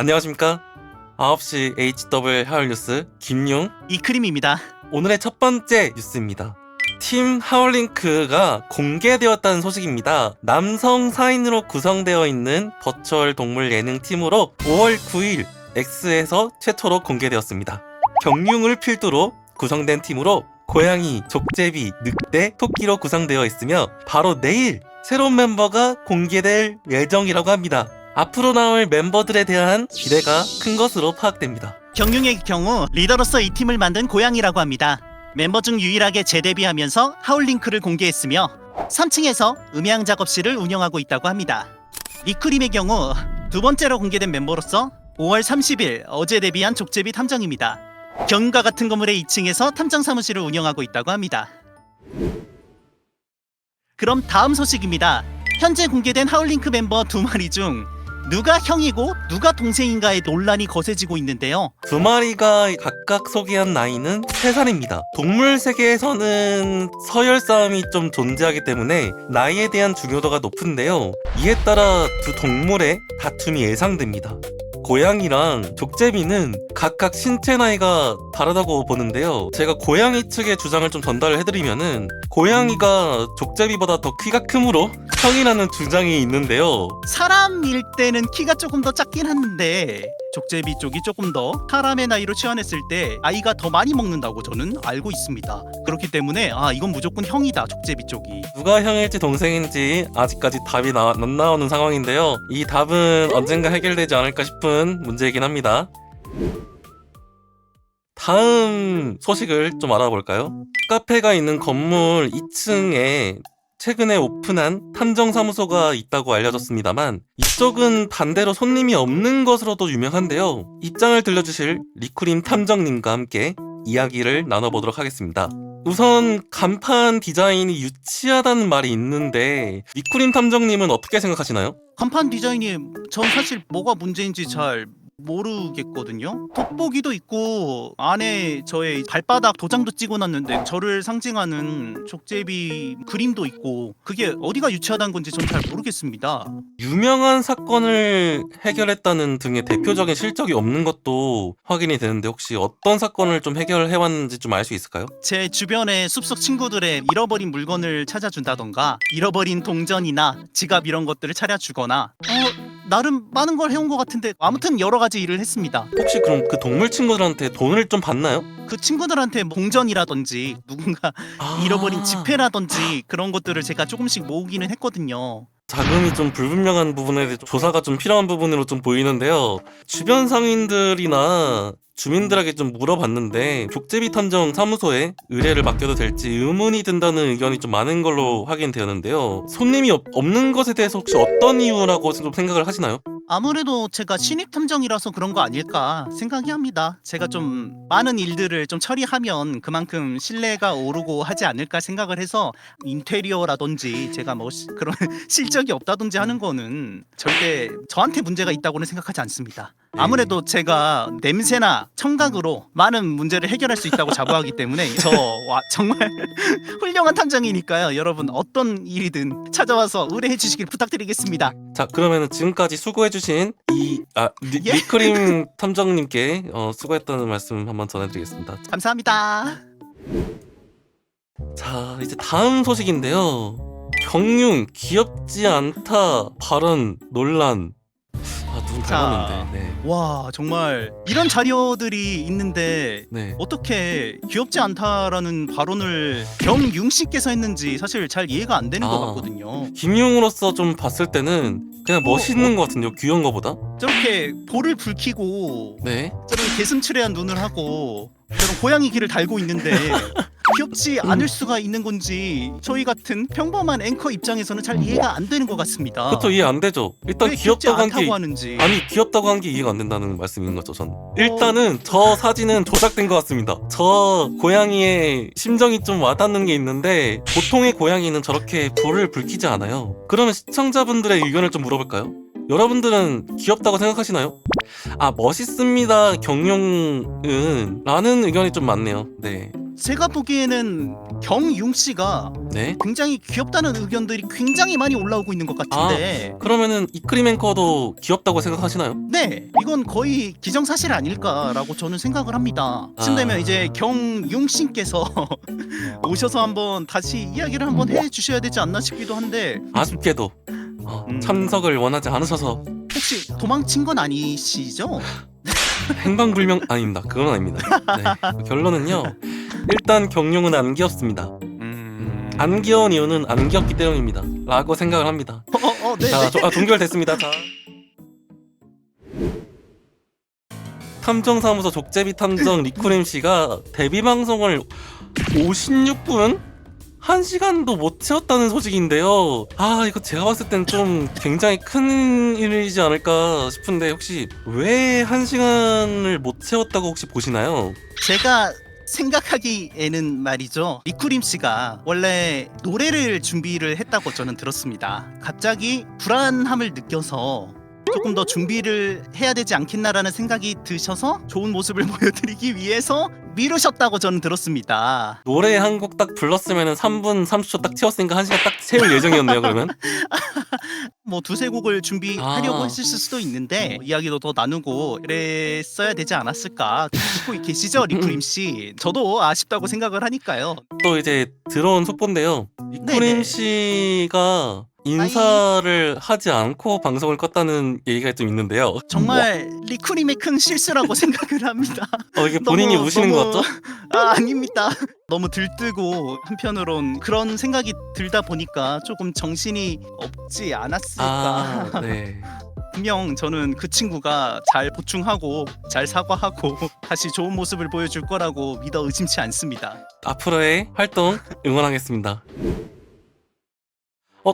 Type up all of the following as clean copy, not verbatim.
안녕하십니까? 9시 HW 하울 뉴스 김용 이크림입니다. 오늘의 첫 번째 뉴스입니다. 팀 하울링크가 공개되었다는 소식입니다. 남성 4인으로 구성되어 있는 버추얼 동물 예능 팀으로 5월 9일 X에서 최초로 공개되었습니다. 경융을 필두로 구성된 팀으로 고양이, 족제비, 늑대, 토끼로 구성되어 있으며 바로 내일 새로운 멤버가 공개될 예정이라고 합니다. 앞으로 나올 멤버들에 대한 기대가 큰 것으로 파악됩니다. 경융의 경우 리더로서 이 팀을 만든 고양이라고 합니다. 멤버 중 유일하게 재데뷔하면서 하울링크를 공개했으며 3층에서 음향 작업실을 운영하고 있다고 합니다. 이크림의 경우 두 번째로 공개된 멤버로서 5월 30일 어제 데뷔한 족제비 탐정입니다. 경과 같은 건물의 2층에서 탐정 사무실을 운영하고 있다고 합니다. 그럼 다음 소식입니다. 현재 공개된 하울링크 멤버 두 마리 중 누가 형이고 누가 동생인가의 논란이 거세지고 있는데요. 두 마리가 각각 소개한 나이는 3살입니다. 동물 세계에서는 서열 싸움이 좀 존재하기 때문에 나이에 대한 중요도가 높은데요. 이에 따라 두 동물의 다툼이 예상됩니다. 고양이랑 족제비는 각각 신체 나이가 다르다고 보는데요. 제가 고양이 측의 주장을 좀 전달을 해드리면은 고양이가 족제비보다 더 키가 크므로 형이라는 주장이 있는데요. 사람일 때는 키가 조금 더 작긴 한데 족제비 쪽이 조금 더 사람의 나이로 치환했을 때 아이가 더 많이 먹는다고 저는 알고 있습니다. 그렇기 때문에 이건 무조건 형이다, 족제비 쪽이. 누가 형일지 동생인지 아직까지 답이 안 나오는 상황인데요. 이 답은 언젠가 해결되지 않을까 싶은 문제이긴 합니다. 다음 소식을 좀 알아볼까요? 카페가 있는 건물 2층에 최근에 오픈한 탐정사무소가 있다고 알려졌습니다만 이쪽은 반대로 손님이 없는 것으로도 유명한데요. 입장을 들려주실 리쿠림 탐정님과 함께 이야기를 나눠보도록 하겠습니다. 우선 간판 디자인이 유치하다는 말이 있는데 리쿠림 탐정님은 어떻게 생각하시나요? 간판 디자인이 전 사실 뭐가 문제인지 잘 모르겠거든요. 돋보기도 있고 안에 저의 발바닥 도장도 찍어놨는데 저를 상징하는 족제비 그림도 있고 그게 어디가 유치하다는 건지 전 잘 모르겠습니다. 유명한 사건을 해결했다는 등의 대표적인 실적이 없는 것도 확인이 되는데 혹시 어떤 사건을 좀 해결해왔는지 좀 알 수 있을까요? 제 주변에 숲속 친구들의 잃어버린 물건을 찾아준다던가 잃어버린 동전이나 지갑 이런 것들을 차려주거나 나름 많은 걸 해온 것 같은데 아무튼 여러 가지 일을 했습니다. 혹시 그럼 그 동물 친구들한테 돈을 좀 받나요? 그 친구들한테 뭐 동전이라든지 누군가 잃어버린 지폐라든지 그런 것들을 제가 조금씩 모으기는 했거든요. 자금이 좀 불분명한 부분에 대해 조사가 좀 필요한 부분으로 좀 보이는데요. 주변 상인들이나 주민들에게 좀 물어봤는데 족제비 탐정 사무소에 의뢰를 맡겨도 될지 의문이 든다는 의견이 좀 많은 걸로 확인되었는데요. 손님이 없는 것에 대해서 혹시 어떤 이유라고 좀 생각을 하시나요? 아무래도 제가 신입 탐정이라서 그런 거 아닐까 생각이 합니다. 제가 좀 많은 일들을 좀 처리하면 그만큼 신뢰가 오르고 하지 않을까 생각을 해서 인테리어라든지 제가 뭐 그런 실적이 없다든지 하는 거는 절대 저한테 문제가 있다고는 생각하지 않습니다. 아무래도 제가 냄새나 청각으로 많은 문제를 해결할 수 있다고 자부하기 때문에 정말 훌륭한 탐정이니까요. 여러분 어떤 일이든 찾아와서 의뢰해 주시길 부탁드리겠습니다. 자, 그러면은 지금까지 수고해주신 리크림 탐정님께 수고했다는 말씀 한번 전해드리겠습니다. 감사합니다. 자, 이제 다음 소식인데요. 경융 귀엽지 않다 발언 논란. 누군 닮았는데. 네. 와, 정말 이런 자료들이 있는데 네. 어떻게 귀엽지 않다라는 발언을 경융 씨께서 했는지 사실 잘 이해가 안 되는 것 같거든요. 김용으로서 좀 봤을 때는 그냥 멋있는 것 같은데요. 귀여운 거보다. 저렇게 볼을 붉히고 네. 저런 개슴츠레한 눈을 하고 저런 고양이 귀를 달고 있는데 귀엽지 않을 수가 있는 건지 저희 같은 평범한 앵커 입장에서는 잘 이해가 안 되는 것 같습니다. 그것도 이해 안 되죠. 일단 왜 귀엽다고 한 게 하는지. 아니 귀엽다고 한 게 이해가 안 된다는 말씀인 거죠. 전 일단은 저 사진은 조작된 것 같습니다. 저 고양이의 심정이 좀 와닿는 게 있는데 보통의 고양이는 저렇게 볼을 붉히지 않아요. 그러면 시청자분들의 의견을 좀 물어볼까요? 여러분들은 귀엽다고 생각하시나요? 멋있습니다 경용은 라는 의견이 좀 많네요. 네, 제가 보기에는 경융 씨가 네. 굉장히 귀엽다는 의견들이 굉장히 많이 올라오고 있는 것 같은데 그러면은 이크림 앵커도 귀엽다고 생각하시나요? 네, 이건 거의 기정사실 아닐까라고 저는 생각을 합니다. 이쯤 되면 이제 경융 씨께서 오셔서 한번 다시 이야기를 한번 해주셔야 되지 않나 싶기도 한데 아쉽게도 참석을 원하지 않으셔서 혹시 도망친 건 아니시죠? 행방불명 아닙니다. 그건 아닙니다. 네. 결론은요. 일단 경룡은 안 귀엽습니다. 안 귀여운 이유는 안 귀엽기 때문입니다. 라고 생각을 합니다. 네. 자, 동결됐습니다. 자. 탐정사무소 족제비 탐정 리쿠림 씨가 데뷔 방송을 56분? 1시간도 못 채웠다는 소식인데요. 이거 제가 봤을 땐 좀 굉장히 큰 일이지 않을까 싶은데 혹시 왜 1시간을 못 채웠다고 혹시 보시나요? 제가 생각하기에는 말이죠. 리쿠림 씨가 원래 노래를 준비를 했다고 저는 들었습니다. 갑자기 불안함을 느껴서 조금 더 준비를 해야 되지 않겠나라는 생각이 드셔서 좋은 모습을 보여드리기 위해서 미루셨다고 저는 들었습니다. 노래 한 곡 딱 불렀으면 3분 30초 딱 채웠으니까 1시간 딱 채울 예정이었네요. 그러면 뭐 두세 곡을 준비하려고 했을 수도 있는데 이야기도 더 나누고 그랬어야 되지 않았을까. 듣고 계시죠, 리쿠림 씨? 저도 아쉽다고 생각을 하니까요. 또 이제 들어온 속보인데요. 리쿠림 네네. 씨가 인사를 하지 않고 방송을 껐다는 얘기가 좀 있는데요. 정말 리쿠림의 큰 실수라고 생각을 합니다. 이게 본인이 우시는 것 같죠? 아닙니다. 너무 들뜨고 한편으론 그런 생각이 들다 보니까 조금 정신이 없지 않았을까. 네. 분명 저는 그 친구가 잘 보충하고 잘 사과하고 다시 좋은 모습을 보여줄 거라고 믿어 의심치 않습니다. 앞으로의 활동 응원하겠습니다.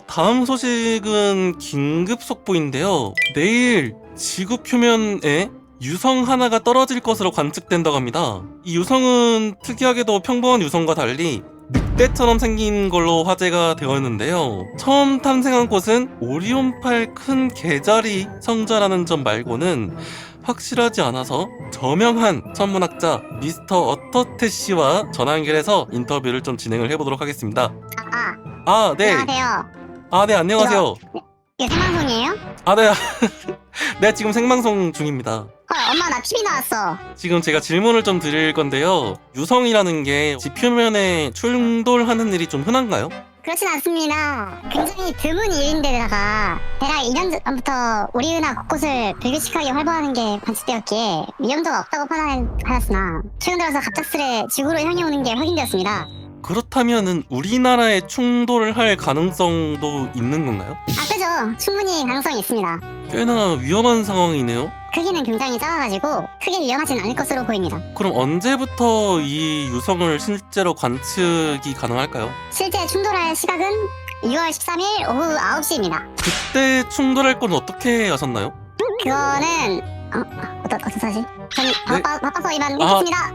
다음 소식은 긴급 속보인데요. 내일 지구 표면에 유성 하나가 떨어질 것으로 관측된다고 합니다. 이 유성은 특이하게도 평범한 유성과 달리 늑대처럼 생긴 걸로 화제가 되었는데요. 처음 탐색한 곳은 오리온팔 큰 개자리 성자라는 점 말고는 확실하지 않아서 저명한 천문학자 미스터 어터테 씨와 전화 연결해서 인터뷰를 좀 진행을 해보도록 하겠습니다. 네. 안녕하세요. 네, 안녕하세요. 이거 생방송이에요? 네. 네, 지금 생방송 중입니다. 헐, 엄마 나 TV 나왔어. 지금 제가 질문을 좀 드릴 건데요. 유성이라는 게 지표면에 충돌하는 일이 좀 흔한가요? 그렇진 않습니다. 굉장히 드문 일인데다가 대략 2년 전부터 우리 은하 곳곳을 불규칙하게 활보하는 게 관측되었기에 위험도가 없다고 판단하였으나 최근 들어서 갑작스레 지구로 향해 오는 게 확인되었습니다. 그렇다면은 우리나라에 충돌을 할 가능성도 있는 건가요? 그죠. 충분히 가능성이 있습니다. 꽤나 위험한 상황이네요. 크기는 굉장히 작아가지고 크게 위험하진 않을 것으로 보입니다. 그럼 언제부터 이 유성을 실제로 관측이 가능할까요? 실제 충돌할 시각은 6월 13일 오후 9시입니다. 그때 충돌할 건 어떻게 하셨나요? 그거는 어떡하지? 저는 네? 바빠서 이만 끊겠습니다.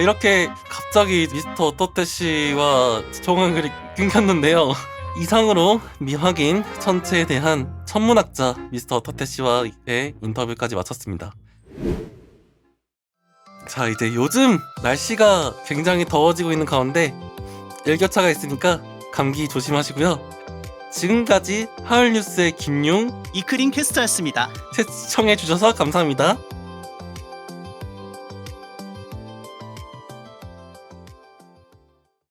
이렇게 갑자기 미스터 어터테 씨와 통화를 끊겼는데요. 이상으로 미확인 천체에 대한 천문학자 미스터 어터테 씨와의 인터뷰까지 마쳤습니다. 자, 이제 요즘 날씨가 굉장히 더워지고 있는 가운데 일교차가 있으니까 감기 조심하시고요. 지금까지 하울뉴스의 김용 이크림 캐스터였습니다. 시청해주셔서 감사합니다.